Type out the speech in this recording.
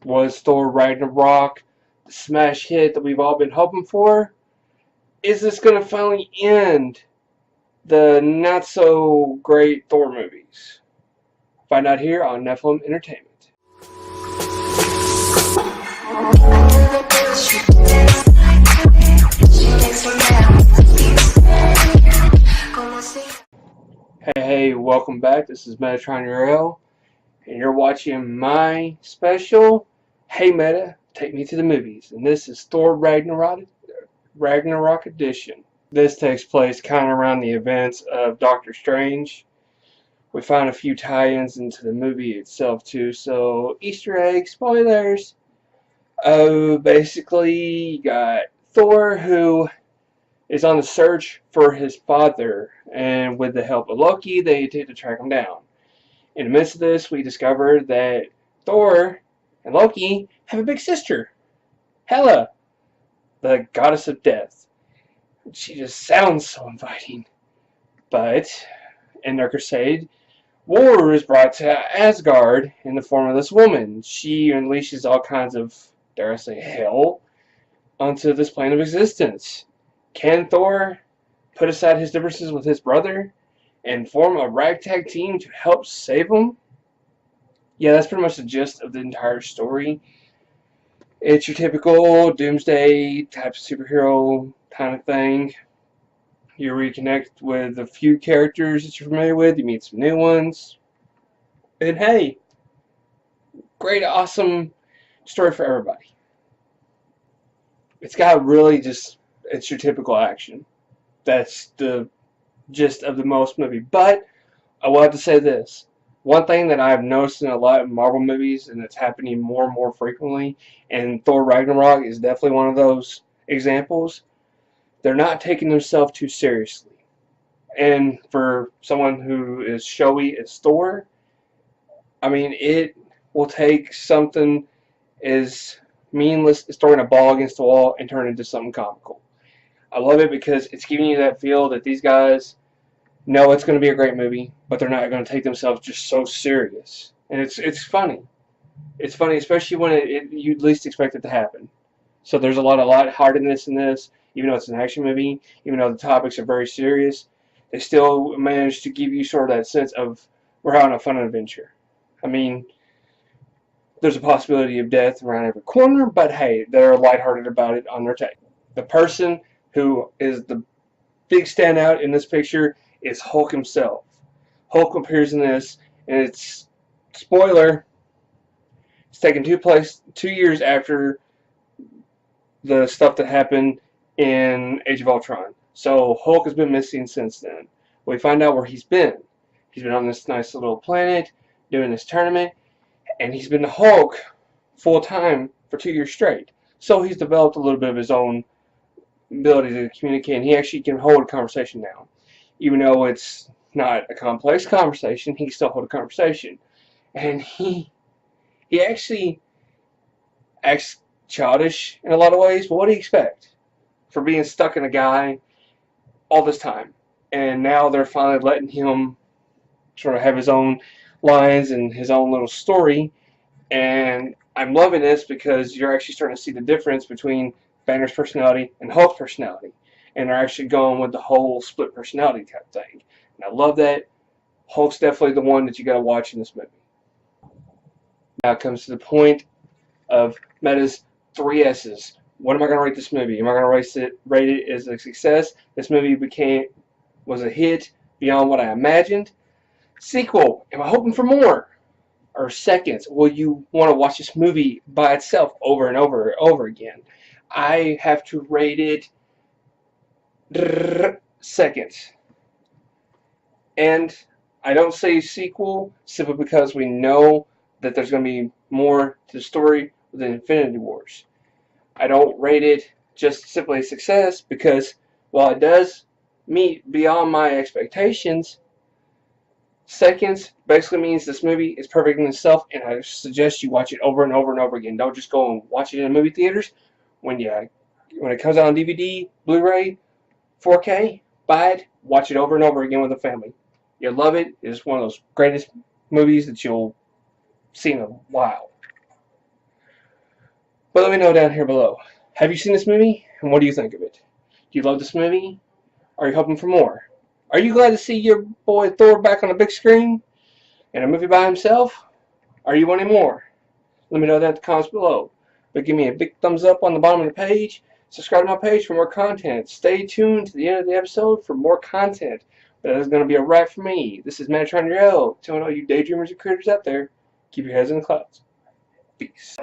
Was Thor Ragnarok the smash hit that we've all been hoping for? Is this going to finally end the not so great Thor movies? Find out here on Nephilim Entertainment. Hey, welcome back. This is Metatron Uriel, and you're watching my special, Hey Meta, Take Me to the Movies. And this is Thor Ragnarok Edition. This takes place kind of around the events of Doctor Strange. We found a few tie-ins into the movie itself too, so Easter egg, spoilers. Basically, you got Thor, who is on the search for his father, and with the help of Loki, they attempt to track him down. In the midst of this, we discover that Thor and Loki have a big sister, Hela, the goddess of death. She just sounds so inviting. But in their crusade, war is brought to Asgard in the form of this woman. She unleashes all kinds of, dare I say, hell onto this plane of existence. Can Thor put aside his differences with his brother and form a ragtag team to help save him? Yeah, that's pretty much the gist of the entire story. It's your typical doomsday type of superhero kind of thing. You reconnect with a few characters that you're familiar with, you meet some new ones, and hey, great, awesome story for everybody. It's got really it's your typical action. That's the gist of the most movie. But I will have to say this. One thing that I've noticed in a lot of Marvel movies, and it's happening more and more frequently, and Thor Ragnarok is definitely one of those examples, they're not taking themselves too seriously. And for someone who is showy as Thor, I mean, it will take something as meaningless as throwing a ball against the wall and turn it into something comical. I love it because it's giving you that feel that these guys know it's going to be a great movie, but they're not going to take themselves just so serious. And it's funny. It's funny, especially when you'd least expect it to happen. So there's a lot of lightheartedness in this, even though it's an action movie, even though the topics are very serious. They still manage to give you sort of that sense of we're having a fun adventure. I mean, there's a possibility of death around every corner, but hey, they're lighthearted about it on their take. The person who is the big standout in this picture is Hulk himself. Hulk appears in this, and it's, spoiler, it's taken 2 years after the stuff that happened in Age of Ultron. So Hulk has been missing since then. We find out where he's been. He's been on this nice little planet doing this tournament, and he's been the Hulk full time for 2 years straight. So he's developed a little bit of his own ability to communicate, and he actually can hold a conversation now. Even though it's not a complex conversation, he can still hold a conversation. And he actually acts childish in a lot of ways, but what do you expect for being stuck in a guy all this time? And now they're finally letting him sort of have his own lines and his own little story, and I'm loving this because you're actually starting to see the difference between Banner's personality and Hulk's personality, and they're actually going with the whole split personality type thing, and I love that. Hulk's definitely the one that you gotta watch in this movie. Now it comes to the point of Meta's 3 S's. What am I gonna rate this movie? Am I gonna rate it as a success? This movie was a hit beyond what I imagined. Sequel, am I hoping for more? Or seconds, will you want to watch this movie by itself over and over and over again? I have to rate it seconds. And I don't say sequel simply because we know that there's going to be more to the story within Infinity Wars. I don't rate it just simply a success because while it does meet beyond my expectations, seconds basically means this movie is perfect in itself, and I suggest you watch it over and over and over again. Don't just go and watch it in movie theaters. When it comes out on DVD, Blu-ray, 4K, buy it, watch it over and over again with the family. You'll love it. It's one of those greatest movies that you'll see in a while. But let me know down here below. Have you seen this movie? And what do you think of it? Do you love this movie? Are you hoping for more? Are you glad to see your boy Thor back on the big screen in a movie by himself? Are you wanting more? Let me know that in the comments below. But give me a big thumbs up on the bottom of the page. Subscribe to my page for more content. Stay tuned to the end of the episode for more content. But that is going to be a wrap for me. This is Metatron Uriel, telling all you daydreamers and creators out there, keep your heads in the clouds. Peace.